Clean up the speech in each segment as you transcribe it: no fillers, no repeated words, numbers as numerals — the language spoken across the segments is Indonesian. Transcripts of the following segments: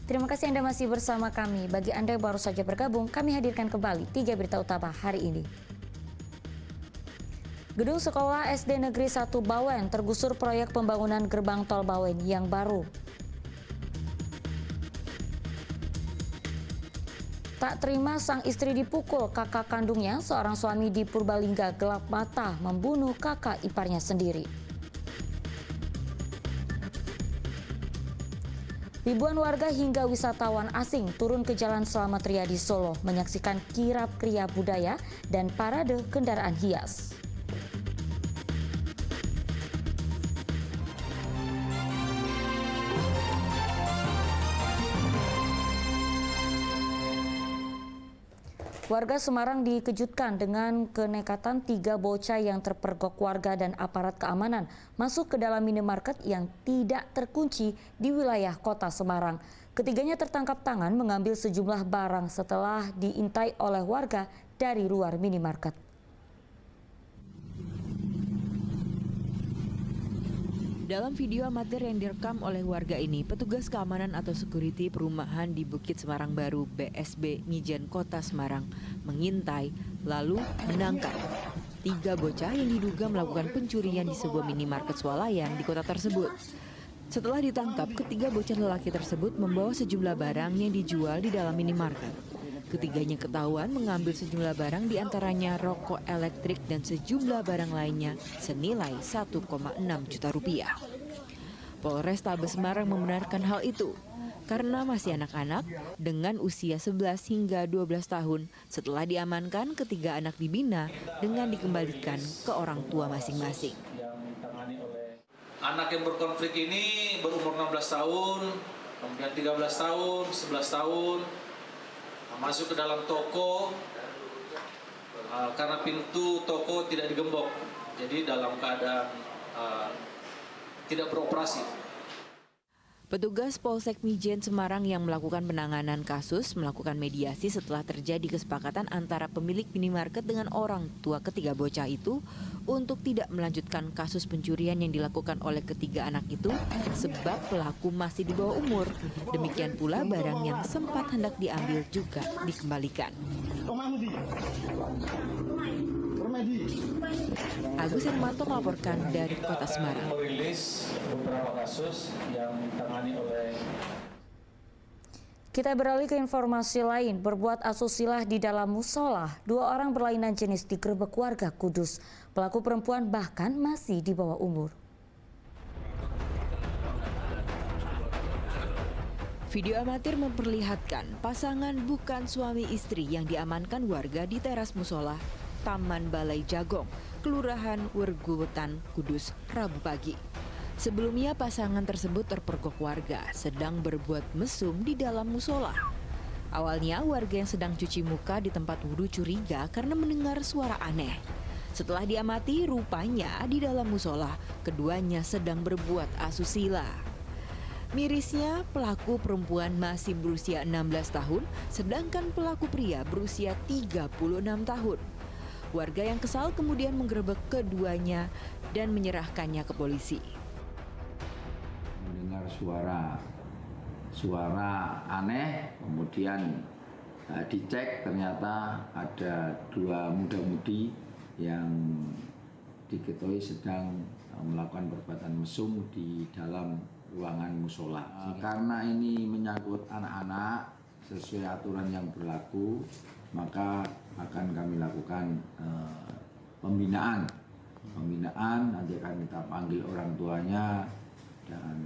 Terima kasih Anda masih bersama kami. Bagi Anda yang baru saja bergabung, kami hadirkan kembali 3 berita utama hari ini. Gedung Sekolah SD Negeri 1 Bawen tergusur proyek pembangunan gerbang tol Bawen yang baru. Tak terima sang istri dipukul kakak kandungnya, seorang suami di Purbalingga gelap mata membunuh kakak iparnya sendiri. Ribuan warga hingga wisatawan asing turun ke Jalan Slamet Riyadi Solo menyaksikan kirap kriya budaya dan parade kendaraan hias. Warga Semarang dikejutkan dengan kenekatan 3 bocah yang terpergok warga dan aparat keamanan masuk ke dalam minimarket yang tidak terkunci di wilayah kota Semarang. Ketiganya tertangkap tangan mengambil sejumlah barang setelah diintai oleh warga dari luar minimarket. Dalam video amatir yang direkam oleh warga ini, petugas keamanan atau security perumahan di Bukit Semarang Baru BSB Mijen Kota Semarang mengintai lalu menangkap 3 bocah yang diduga melakukan pencurian di sebuah minimarket swalayan di kota tersebut. Setelah ditangkap, ketiga bocah lelaki tersebut membawa sejumlah barang yang dijual di dalam minimarket. Ketiganya ketahuan mengambil sejumlah barang, diantaranya rokok elektrik dan sejumlah barang lainnya senilai 1,6 juta rupiah. Polrestabes Semarang membenarkan hal itu karena masih anak-anak dengan usia 11 hingga 12 tahun. Setelah diamankan, ketiga anak dibina dengan dikembalikan ke orang tua masing-masing. Anak yang berkonflik ini berumur 16 tahun, kemudian 13 tahun, 11 tahun, masuk ke dalam toko karena pintu toko tidak digembok, jadi dalam keadaan tidak beroperasi. Petugas Polsek Mijen Semarang yang melakukan penanganan kasus melakukan mediasi setelah terjadi kesepakatan antara pemilik minimarket dengan orang tua ketiga bocah itu untuk tidak melanjutkan kasus pencurian yang dilakukan oleh ketiga anak itu sebab pelaku masih di bawah umur. Demikian pula barang yang sempat hendak diambil juga dikembalikan. Agus Hermanto melaporkan dari Kota Semarang. Merilis beberapa kasus yang ditangani oleh. Kita beralih ke informasi lain. Berbuat asusila di dalam musola, 2 orang berlainan jenis digerebek warga Kudus. Pelaku perempuan bahkan masih di bawah umur. Video amatir memperlihatkan pasangan bukan suami istri yang diamankan warga di teras musola Taman Balai Jagong, Kelurahan Werguwetan, Kudus, Rabu pagi. Sebelumnya pasangan tersebut terpergok warga sedang berbuat mesum di dalam musola. Awalnya warga yang sedang cuci muka di tempat wudhu curiga karena mendengar suara aneh. Setelah diamati, rupanya di dalam musola keduanya sedang berbuat asusila. Mirisnya, pelaku perempuan masih berusia 16 tahun, sedangkan pelaku pria berusia 36 tahun. Warga yang kesal kemudian menggerebek keduanya dan menyerahkannya ke polisi. Mendengar suara aneh, kemudian dicek ternyata ada 2 muda-mudi yang diketahui sedang melakukan perbuatan mesum di dalam ruangan musola. Karena ini menyangkut anak-anak, sesuai aturan yang berlaku, maka akan kami lakukan pembinaan. Nanti akan kita panggil orang tuanya dan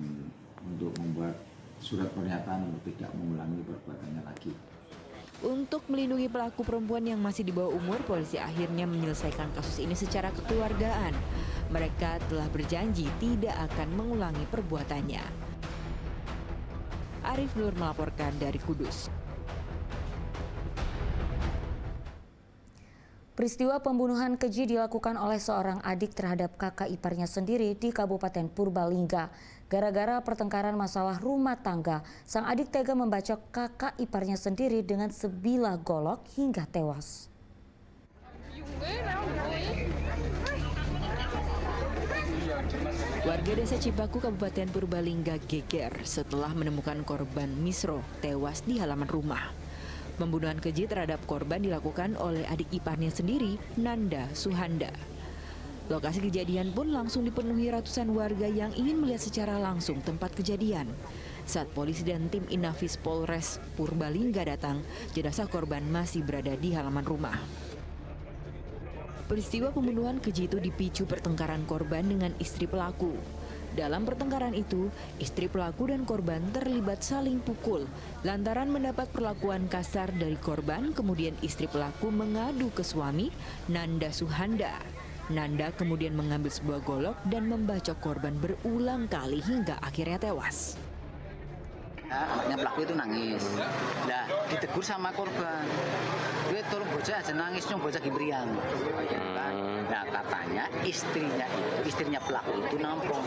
untuk membuat surat pernyataan untuk tidak mengulangi perbuatannya lagi. Untuk melindungi pelaku perempuan yang masih di bawah umur, polisi akhirnya menyelesaikan kasus ini secara kekeluargaan. Mereka telah berjanji tidak akan mengulangi perbuatannya. Arif Nur melaporkan dari Kudus. Peristiwa pembunuhan keji dilakukan oleh seorang adik terhadap kakak iparnya sendiri di Kabupaten Purbalingga. Gara-gara pertengkaran masalah rumah tangga, sang adik tega membacok kakak iparnya sendiri dengan sebilah golok hingga tewas. Warga Desa Cipaku, Kabupaten Purbalingga geger setelah menemukan korban Misro tewas di halaman rumah. Pembunuhan keji terhadap korban dilakukan oleh adik iparnya sendiri, Nanda Suhanda. Lokasi kejadian pun langsung dipenuhi ratusan warga yang ingin melihat secara langsung tempat kejadian. Saat polisi dan tim Inafis Polres Purbalingga datang, jenazah korban masih berada di halaman rumah. Peristiwa pembunuhan keji itu dipicu pertengkaran korban dengan istri pelaku. Dalam pertengkaran itu, istri pelaku dan korban terlibat saling pukul. Lantaran mendapat perlakuan kasar dari korban, kemudian istri pelaku mengadu ke suami, Nanda Suhanda. Nanda kemudian mengambil sebuah golok dan membacok korban berulang kali hingga akhirnya tewas. Anaknya pelaku itu nangis. Nah, ditegur sama korban. Dia tolong bocah aja nangis, nyong bocah gibriang. Nah, katanya istrinya pelaku itu nampung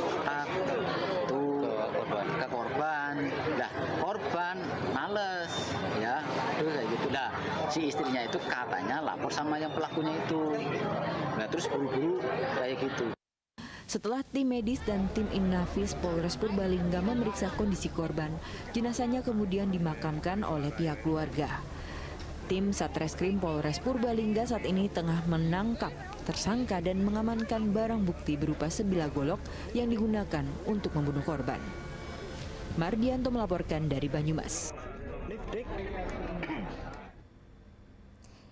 ke korban. Nah, korban males, ya, terus kayak gitu. Nah, si istrinya itu katanya lapor sama yang pelakunya itu. Nah, terus buru-buru kayak gitu. Setelah tim medis dan tim Inafis Polres Purbalingga memeriksa kondisi korban, jenazahnya kemudian dimakamkan oleh pihak keluarga. Tim Satreskrim Polres Purbalingga saat ini tengah menangkap tersangka dan mengamankan barang bukti berupa sebilah golok yang digunakan untuk membunuh korban. Mardianto melaporkan dari Banyumas.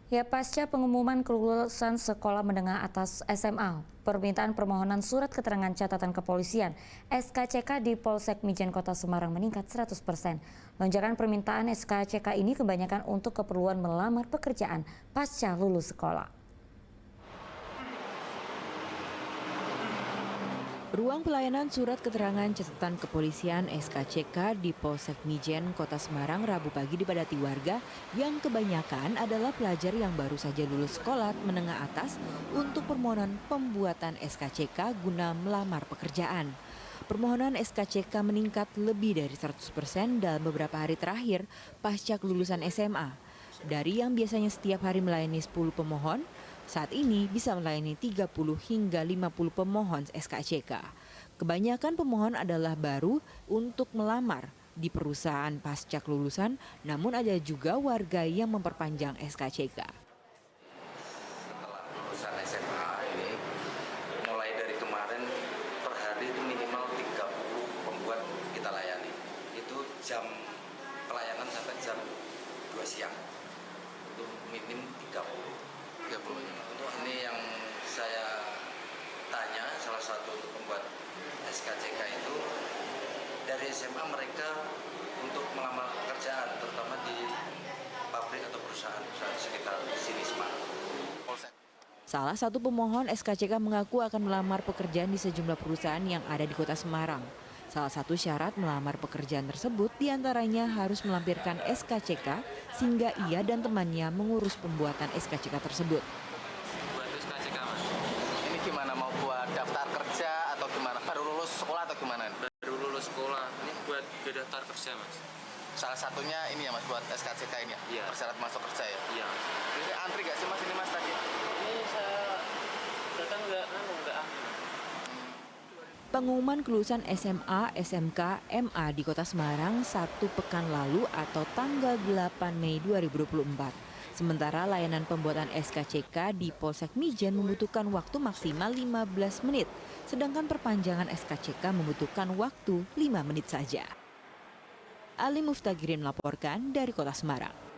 Ya, pasca pengumuman kelulusan sekolah menengah atas SMA, permintaan permohonan surat keterangan catatan kepolisian SKCK di Polsek Mijen Kota Semarang meningkat 100%. Lonjakan permintaan SKCK ini kebanyakan untuk keperluan melamar pekerjaan pasca lulus sekolah. Ruang pelayanan surat keterangan catatan kepolisian SKCK di Polsek Mijen Kota Semarang Rabu pagi dipadati warga yang kebanyakan adalah pelajar yang baru saja lulus sekolah menengah atas untuk permohonan pembuatan SKCK guna melamar pekerjaan. Permohonan SKCK meningkat lebih dari 100% dalam beberapa hari terakhir pasca kelulusan SMA. Dari yang biasanya setiap hari melayani 10 pemohon, saat ini bisa melayani 30 hingga 50 pemohon SKCK. Kebanyakan pemohon adalah baru untuk melamar di perusahaan pasca kelulusan, namun ada juga warga yang memperpanjang SKCK. Setelah lulusan SMA ini, mulai dari kemarin per hari itu minimal 30 pembuat kita layani. Itu jam pelayanan sampai jam 2 siang. Itu minim 30. Untuk ini yang saya tanya, salah satu untuk pembuat SKCK itu dari SMA mereka untuk melamar pekerjaan, terutama di pabrik atau perusahaan sekitar sini Semarang. Salah satu pemohon SKCK mengaku akan melamar pekerjaan di sejumlah perusahaan yang ada di Kota Semarang. Salah satu syarat melamar pekerjaan tersebut diantaranya harus melampirkan SKCK sehingga ia dan temannya mengurus pembuatan SKCK tersebut. Buat SKCK, Mas. Ini gimana, mau buat daftar kerja atau gimana? Baru lulus sekolah atau gimana? Baru lulus sekolah, ini buat daftar kerja, Mas. Salah satunya ini ya Mas, buat SKCK ini ya? Iya. Persyarat masuk kerja ya? Iya, Mas. Ini antri gak sih Mas ini Mas tadi? Ini saya datang nggak Pengumuman kelulusan SMA, SMK, MA di Kota Semarang 1 pekan lalu atau tanggal 8 Mei 2024. Sementara layanan pembuatan SKCK di Polsek Mijen membutuhkan waktu maksimal 15 menit, sedangkan perpanjangan SKCK membutuhkan waktu 5 menit saja. Ali Muftagirin melaporkan dari Kota Semarang.